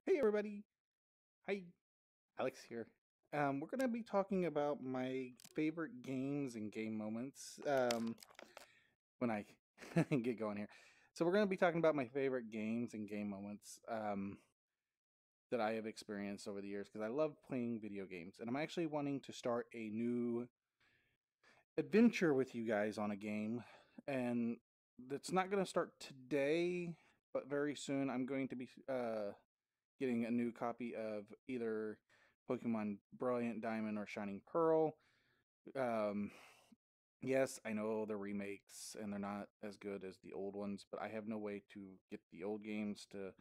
Hey everybody! Hi, Alex here. We're gonna be talking about my favorite games and game moments. When I get going here, so we're gonna be talking about my favorite games and game moments that I have experienced over the years because I love playing video games, and I'm actually wanting to start a new adventure with you guys on a game, and it's not gonna start today, but very soon I'm going to be getting a new copy of either Pokemon Brilliant Diamond or Shining Pearl. Um, yes, I know they're remakes and they're not as good as the old ones, but I have no way to get the old games to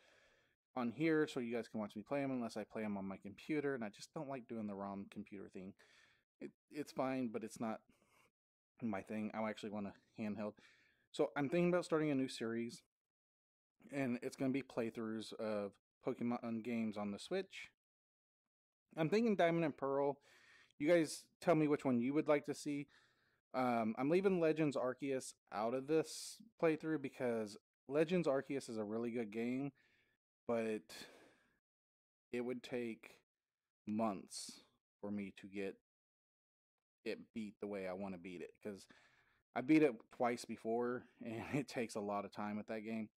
on here so you guys can watch me play them unless I play them on my computer, and I just don't like doing the ROM computer thing. It's fine, but it's not my thing. I actually want a handheld. So I'm thinking about starting a new series, and it's going to be playthroughs of Pokemon games on the Switch. I'm thinking Diamond and Pearl. You guys tell me which one you would like to see. I'm leaving Legends Arceus out of this playthrough because Legends Arceus is a really good game, but it would take months for me to get it beat the way I want to beat it because I beat it twice before and it takes a lot of time with that game.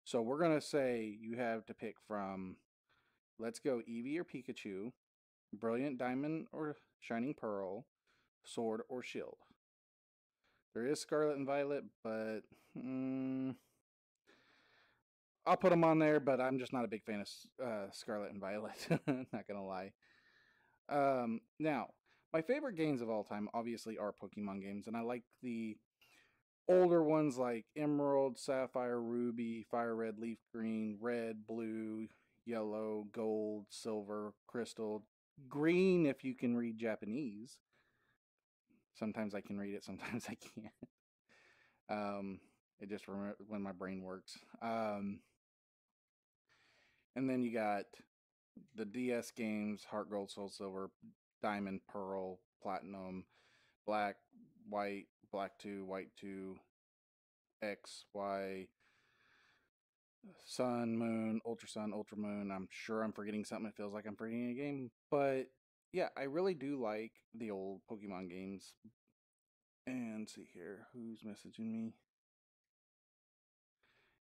So we're going to say you have to pick from Let's Go Eevee or Pikachu, Brilliant Diamond or Shining Pearl, Sword or Shield. There is Scarlet and Violet, but mm, I'll put them on there. But I'm just not a big fan of Scarlet and Violet. Not gonna lie. Now, my favorite games of all time obviously are Pokemon games, and I like the older ones like Emerald, Sapphire, Ruby, Fire Red, Leaf Green, Red, Blue, Yellow, Gold, Silver, Crystal, Green if you can read Japanese. Sometimes I can read it, sometimes I can't. Um, it just when my brain works. And then you got the DS games: Heart Gold, Soul Silver, Diamond, Pearl, Platinum, Black, White, Black 2, White 2, X, Y, Sun, Moon, Ultra Sun, Ultra Moon. I'm sure I'm forgetting something. It feels like I'm forgetting a game. But yeah, I really do like the old Pokemon games. And see here, who's messaging me?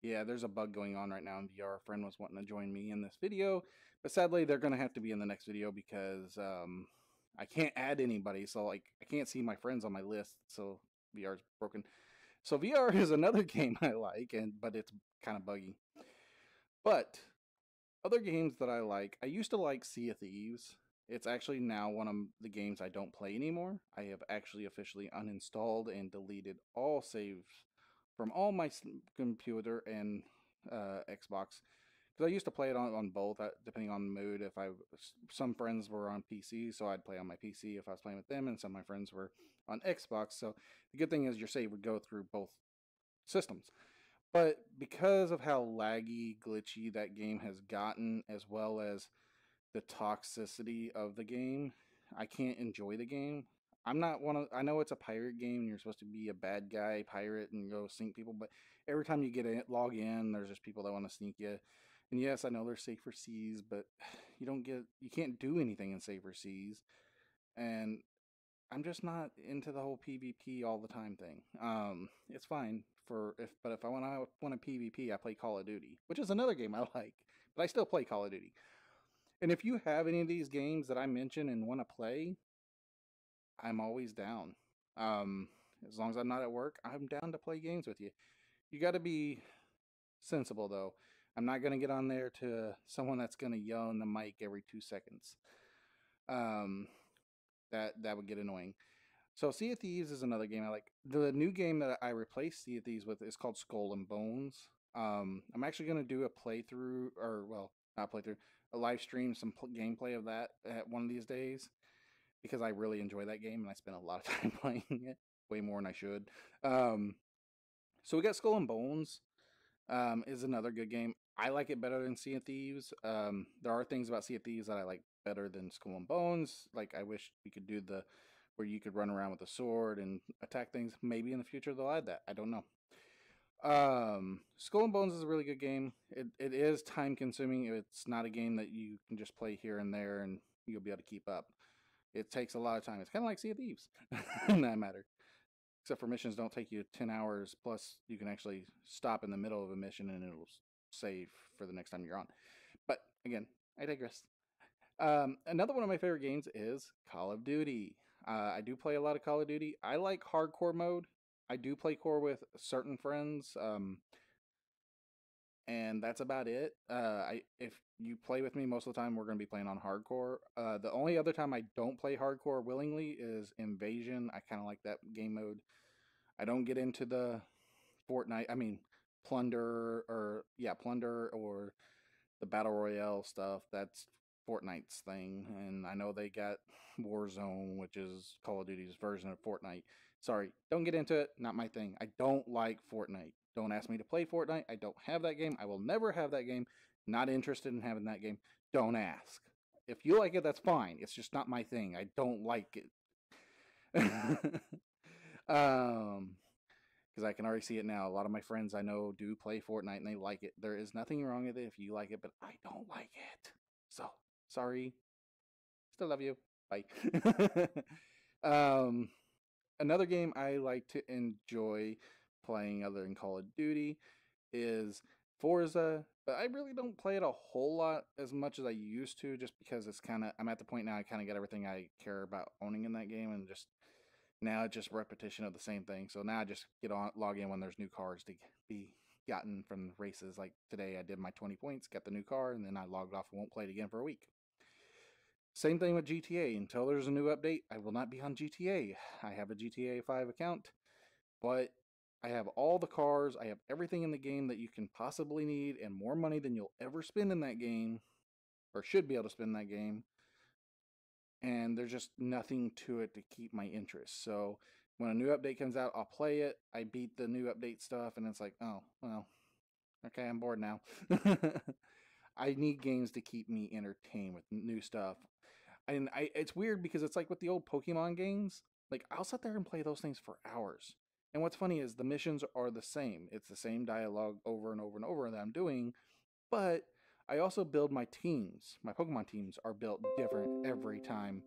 Yeah, there's a bug going on right now in VR. A friend was wanting to join me in this video, but sadly they're gonna have to be in the next video because I can't add anybody. So like I can't see my friends on my list. So VR is broken. So VR is another game I like, and but it's kind of buggy. But other games that I like, I used to like Sea of Thieves. It's actually now one of the games I don't play anymore. I have actually officially uninstalled and deleted all saves from all my computer and Xbox. Because I used to play it on both, depending on the mood. If some friends were on PC, so I'd play on my PC if I was playing with them, and some of my friends were on Xbox. So the good thing is your save would go through both systems. But because of how laggy, glitchy that game has gotten, as well as the toxicity of the game, I can't enjoy the game. I'm not one of. I know it's a pirate game and you're supposed to be a bad guy pirate and go sink people, but every time you get in, log in, there's just people that want to sneak you. And yes, I know there's safer seas, but you can't do anything in safer seas. And I'm just not into the whole PvP all the time thing. It's fine but if I want a PvP, I play Call of Duty, which is another game I like, but I still play Call of Duty. And if you have any of these games that I mention and want to play, I'm always down. Um, as long as I'm not at work, I'm down to play games with you. You got to be sensible though. I'm not gonna get on there to someone that's gonna yell in the mic every 2 seconds. Um, that would get annoying. So Sea of Thieves is another game I like. The new game that I replaced Sea of Thieves with is called Skull and Bones. I'm actually going to do a playthrough, or well, not playthrough, a live stream, some gameplay of that at one of these days because I really enjoy that game and I spend a lot of time playing it, way more than I should. Um, so we got Skull and Bones. Is another good game. I like it better than Sea of Thieves. There are things about Sea of Thieves that I like better than Skull and Bones. Like I wish we could do the where you could run around with a sword and attack things. Maybe in the future they'll add that. I don't know. Skull and Bones is a really good game. It is time consuming. It's not a game that you can just play here and there and you'll be able to keep up. It takes a lot of time. It's kind of like Sea of Thieves in that matter. Except for missions don't take you 10 hours. Plus, you can actually stop in the middle of a mission and it'll save for the next time you're on. But again, I digress. Another one of my favorite games is Call of Duty. I do play a lot of Call of Duty. I like hardcore mode. I do play core with certain friends, and that's about it. If you play with me most of the time, we're going to be playing on hardcore. The only other time I don't play hardcore willingly is Invasion. I kind of like that game mode. I don't get into the Fortnite. I mean, Plunder or the battle royale stuff. That's Fortnite's thing, and I know they got Warzone, which is Call of Duty's version of Fortnite. Sorry, don't get into it. Not my thing. I don't like Fortnite. Don't ask me to play Fortnite. I don't have that game. I will never have that game. Not interested in having that game. Don't ask. If you like it, that's fine. It's just not my thing. I don't like it. um, because I can already see it now. A lot of my friends I know do play Fortnite and they like it. There is nothing wrong with it if you like it, but I don't like it. So, sorry. Still love you. Bye. um, Another game I like to enjoy playing other than Call of Duty is Forza, but I really don't play it a whole lot as much as I used to just because I'm at the point now I kind of get everything I care about owning in that game and just now it's just repetition of the same thing. So now I just log in when there's new cars to be gotten from races. Like today, I did my 20 points, got the new car, and then I logged off and won't play it again for a week. Same thing with GTA. Until there's a new update, I will not be on GTA. I have a GTA 5 account, but I have all the cars. I have everything in the game that you can possibly need and more money than you'll ever spend in that game or should be able to spend in that game, and there's just nothing to it to keep my interest. So when a new update comes out, I'll play it. I beat the new update stuff, and it's like, oh, well, okay, I'm bored now. I need games to keep me entertained with new stuff. And it's weird because it's like with the old Pokemon games, like I'll sit there and play those things for hours. And what's funny is the missions are the same. It's the same dialogue over and over and over that I'm doing, but I also build my teams. My Pokemon teams are built different every time,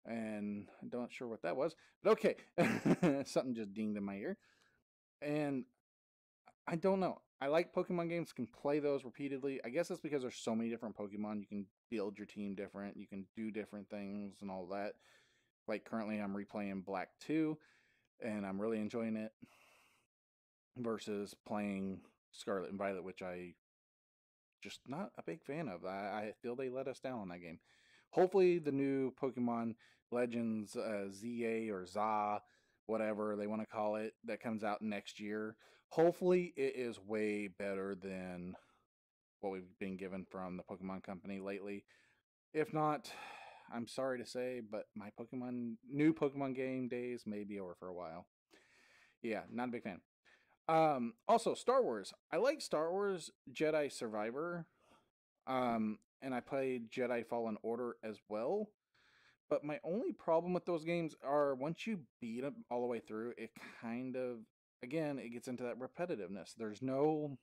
and I'm not sure what that was, but okay. Something just dinged in my ear. And I don't know. I like Pokemon games, can play those repeatedly. I guess it's because there's so many different Pokemon. You can build your team different, you can do different things and all that. Like currently I'm replaying Black 2 and I'm really enjoying it versus playing Scarlet and Violet, which I just not a big fan of. I feel they let us down on that game. Hopefully, the new Pokemon Legends ZA or ZA, whatever they want to call it, that comes out next year. Hopefully, it is way better than what we've been given from the Pokemon Company lately. If not, I'm sorry to say, but my new Pokemon game days may be over for a while. Yeah, not a big fan. Also, Star Wars. I like Star Wars Jedi Survivor. And I played Jedi Fallen Order as well. But my only problem with those games are once you beat them all the way through, it kind of again it gets into that repetitiveness. There's no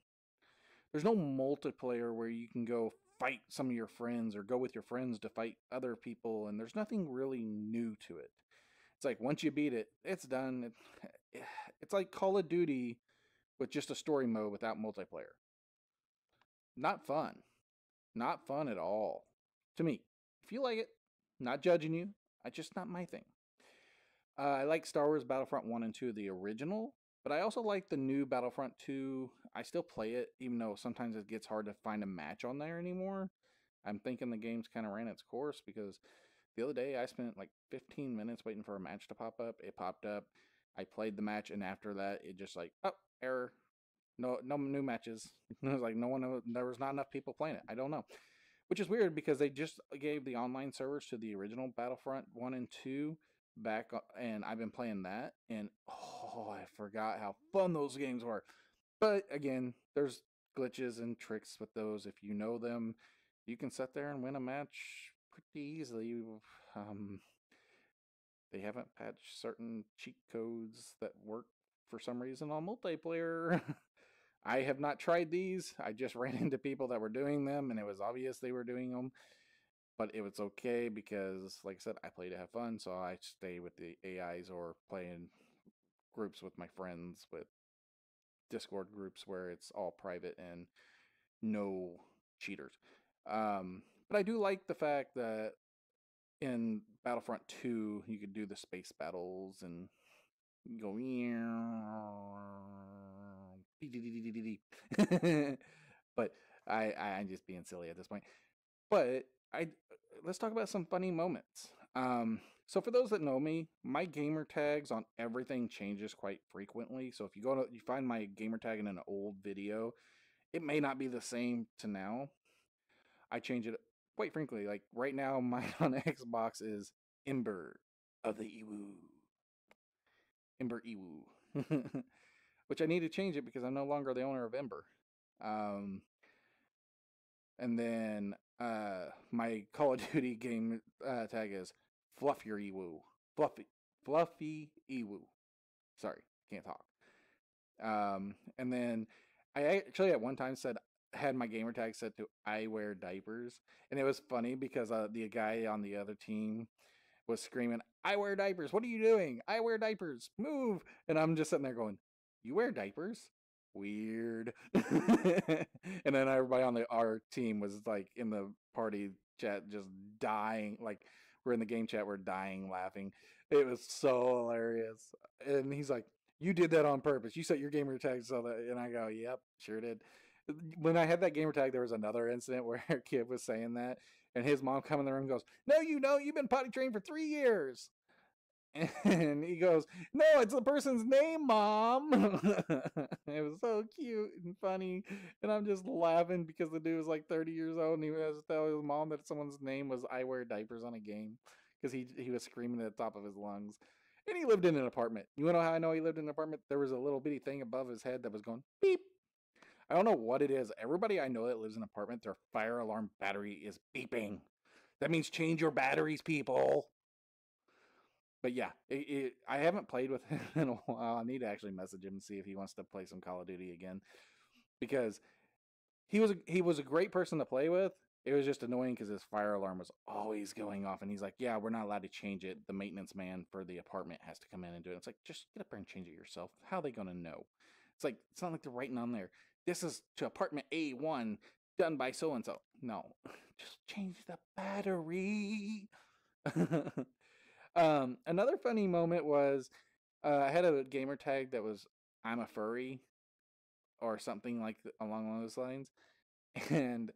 multiplayer where you can go fight some of your friends or go with your friends to fight other people, and there's nothing really new to it. It's like once you beat it, it's done. It's like Call of Duty with just a story mode without multiplayer. Not fun. Not fun at all. To me. If you like it, not judging you. It's just not my thing. I like Star Wars Battlefront 1 and 2, the original, but I also like the new Battlefront 2. I still play it, even though sometimes it gets hard to find a match on there anymore. I'm thinking the game's kind of ran its course because the other day I spent like 15 minutes waiting for a match to pop up. It popped up. I played the match, and after that, it just like, oh, error. No new matches. It was like there was not enough people playing it. I don't know. Which is weird because they just gave the online servers to the original Battlefront 1 and 2 back, and I've been playing that, and oh, I forgot how fun those games were. But again, there's glitches and tricks with those. If you know them, you can sit there and win a match pretty easily. Um, they haven't patched certain cheat codes that work for some reason on multiplayer. I have not tried these. I just ran into people that were doing them, and it was obvious they were doing them. But it was okay because, like I said, I play to have fun, so I stay with the AIs or play in groups with my friends with Discord groups where it's all private and no cheaters. But I do like the fact that in Battlefront 2, you could do the space battles and go. But I'm just being silly at this point. But I let's talk about some funny moments. So for those that know me, my gamer tags on everything changes quite frequently. So if you find my gamer tag in an old video, it may not be the same to now. I change it quite frankly. Like right now, mine on Xbox is Ember of the Ewu. Ember Ewu. Which I need to change it because I'm no longer the owner of Ember. Um, and then my Call of Duty game tag is Fluff Your Ewu. Fluffy Ewu. Sorry, can't talk. And then I actually at one time had my gamer tag set to I wear diapers, and it was funny because the guy on the other team was screaming, "I wear diapers! What are you doing? I wear diapers! Move!" And I'm just sitting there going, "You wear diapers? Weird." And then everybody on our team was like in the party chat just dying, like we're in the game chat, we're dying laughing. It was so hilarious. And he's like, "You did that on purpose. You set your gamer tag so that," and I go, "Yep, sure did." When I had that gamer tag, there was another incident where a kid was saying that, and his mom come in the room and goes, "No, you don't. You've been potty trained for 3 years." And he goes, "No, it's the person's name, Mom." It was so cute and funny. And I'm just laughing because the dude was like 30 years old and he was telling his mom that someone's name was I wear diapers on a game because he was screaming at the top of his lungs. And he lived in an apartment. You want to know how I know he lived in an apartment? There was a little bitty thing above his head that was going beep. I don't know what it is. Everybody I know that lives in an apartment, their fire alarm battery is beeping. That means change your batteries, people. But yeah, I haven't played with him in a while. I need to actually message him and see if he wants to play some Call of Duty again, because he was a great person to play with. It was just annoying because his fire alarm was always going off, and he's like, "Yeah, we're not allowed to change it. The maintenance man for the apartment has to come in and do it." It's like, just get up there and change it yourself. How are they gonna know? It's like it's not like they're writing on there. This is to apartment A1, done by so and so. No, just change the battery. Another funny moment was I had a gamer tag that was "I'm a furry" or something like along those lines, and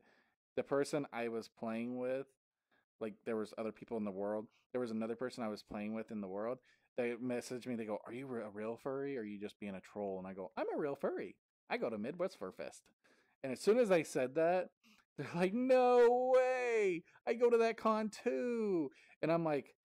the person I was playing with, like there was other people in the world. There was another person I was playing with in the world. They messaged me. They go, "Are you a real furry? Or are you just being a troll?" And I go, "I'm a real furry. I go to Midwest Fur Fest." And as soon as I said that, they're like, "No way! I go to that con too." And I'm like,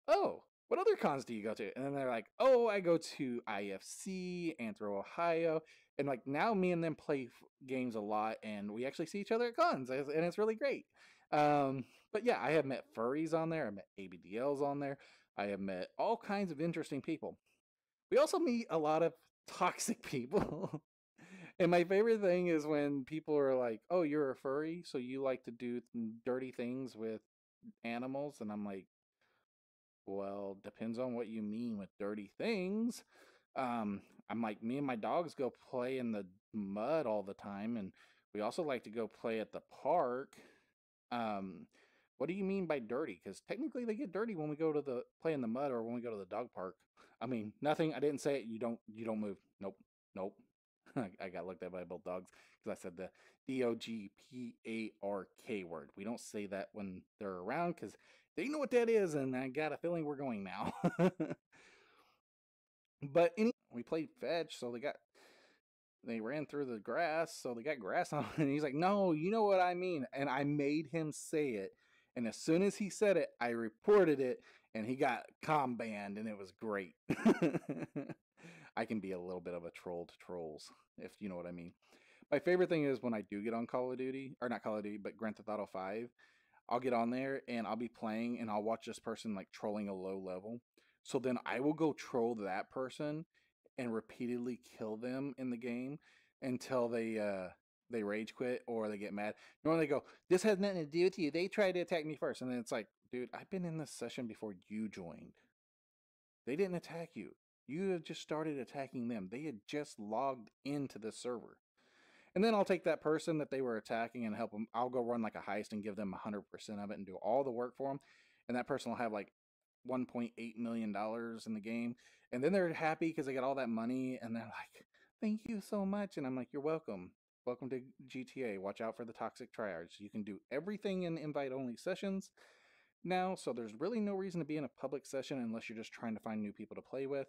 "Oh, what other cons do you go to?" And then they're like, "Oh, I go to IFC, Anthro, Ohio." And like now me and them play games a lot and we actually see each other at cons and it's really great. But yeah, I have met furries on there. I met ABDLs on there. I have met all kinds of interesting people. We also meet a lot of toxic people. And my favorite thing is when people are like, "Oh, you're a furry, so you like to do dirty things with animals." And I'm like, "Well, depends on what you mean with dirty things." I'm like, me and my dogs go play in the mud all the time, and we also like to go play at the park. Um, what do you mean by dirty? Because technically they get dirty when we go to the play in the mud or when we go to the dog park. I mean, nothing. I didn't say it. You don't move. Nope. Nope. I got looked at by both dogs because I said the DOGPARK word. We don't say that when they're around because they know what that is, and I got a feeling we're going now. But we played fetch, so they ran through the grass, so they got grass on. And he's like, "No, you know what I mean." And I made him say it. And as soon as he said it, I reported it, and he got com banned, and it was great. I can be a little bit of a troll to trolls, if you know what I mean. My favorite thing is when I do get on Call of Duty, or not Call of Duty, but Grand Theft Auto 5, I'll get on there and I'll be playing and I'll watch this person like trolling a low level. So then I will go troll that person and repeatedly kill them in the game until they rage quit or they get mad. Normally they go, "This has nothing to do with you. They tried to attack me first." And then it's like, dude, I've been in this session before you joined. They didn't attack you. You had just started attacking them. They had just logged into the server. And then I'll take that person that they were attacking and help them. I'll go run like a heist and give them 100% of it and do all the work for them. And that person will have like $1.8 million in the game. And then they're happy because they got all that money. And they're like, "Thank you so much." And I'm like, "You're welcome. Welcome to GTA. Watch out for the toxic triards. You can do everything in invite only sessions now. So there's really no reason to be in a public session unless you're just trying to find new people to play with.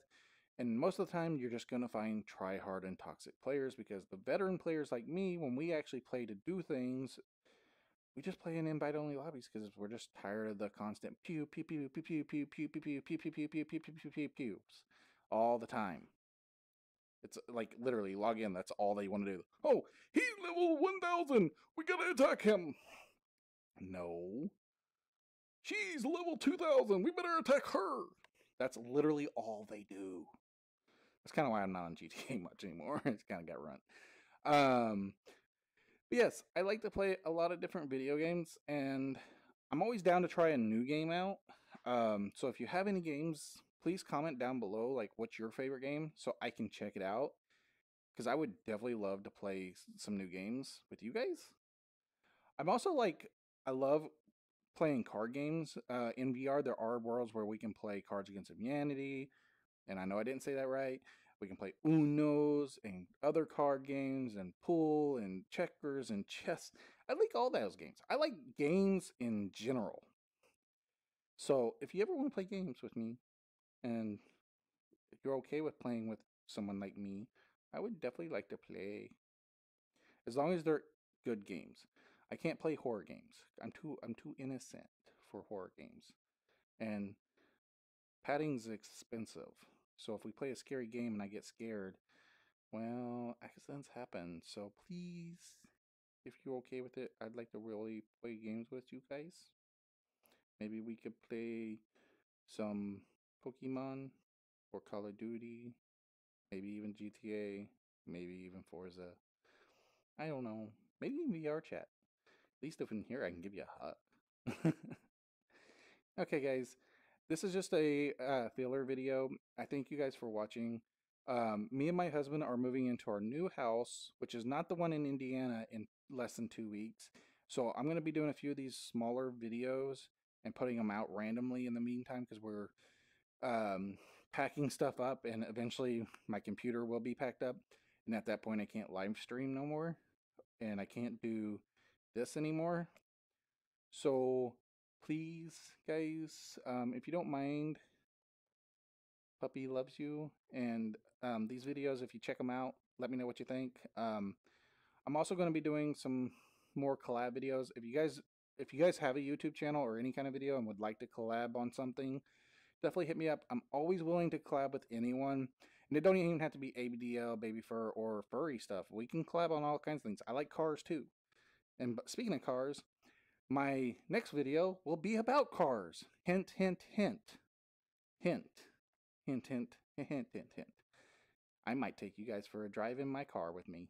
And most of the time, you're just going to find try hard and toxic players because the veteran players like me, when we actually play to do things, we just play in invite only lobbies because we're just tired of the constant pew pew pew pew pew pew pew pew pew pew pew pew pew pew pew pew pews all the time. It's like literally log in. That's all they want to do. "Oh, he's level 1,000. We gotta attack him." No, she's level 2,000. We better attack her. That's literally all they do. That's kind of why I'm not on GTA much anymore. It's kind of got run. Um, but yes, I like to play a lot of different video games, and I'm always down to try a new game out. So if you have any games, please comment down below, like what's your favorite game, so I can check it out. Because I would definitely love to play some new games with you guys. I'm also like, I love playing card games in VR. There are worlds where we can play Cards Against Humanity, and I know I didn't say that right. We can play Unos and other card games and pool and checkers and chess. I like all those games. I like games in general. So if you ever want to play games with me and if you're okay with playing with someone like me, I would definitely like to play. As long as they're good games. I can't play horror games. I'm too innocent for horror games. And padding's expensive. So if we play a scary game and I get scared, well, accidents happen. So please, if you're okay with it, I'd like to really play games with you guys. Maybe we could play some Pokemon or Call of Duty, maybe even GTA, maybe even Forza. I don't know. Maybe even VR chat. At least if in here I can give you a hug. Okay, guys, this is just a filler video. I thank you guys for watching. Me and my husband are moving into our new house, which is not the one in Indiana, in less than 2 weeks. So I'm going to be doing a few of these smaller videos and putting them out randomly in the meantime because we're packing stuff up, and eventually my computer will be packed up. And at that point, I can't live stream no more, and I can't do this anymore. So please, guys, if you don't mind, puppy loves you. And these videos, if you check them out, let me know what you think. I'm also going to be doing some more collab videos. If you guys have a YouTube channel or any kind of video and would like to collab on something, definitely hit me up. I'm always willing to collab with anyone. And it don't even have to be ABDL, baby fur, or furry stuff. We can collab on all kinds of things. I like cars too. And speaking of cars, my next video will be about cars. Hint, hint, hint. Hint. Hint, hint, hint, hint, hint. I might take you guys for a drive in my car with me.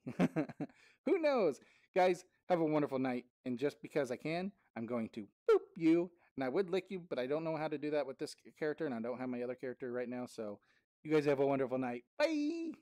Who knows? Guys, have a wonderful night. And just because I can, I'm going to boop you. And I would lick you, but I don't know how to do that with this character, and I don't have my other character right now. So you guys have a wonderful night. Bye!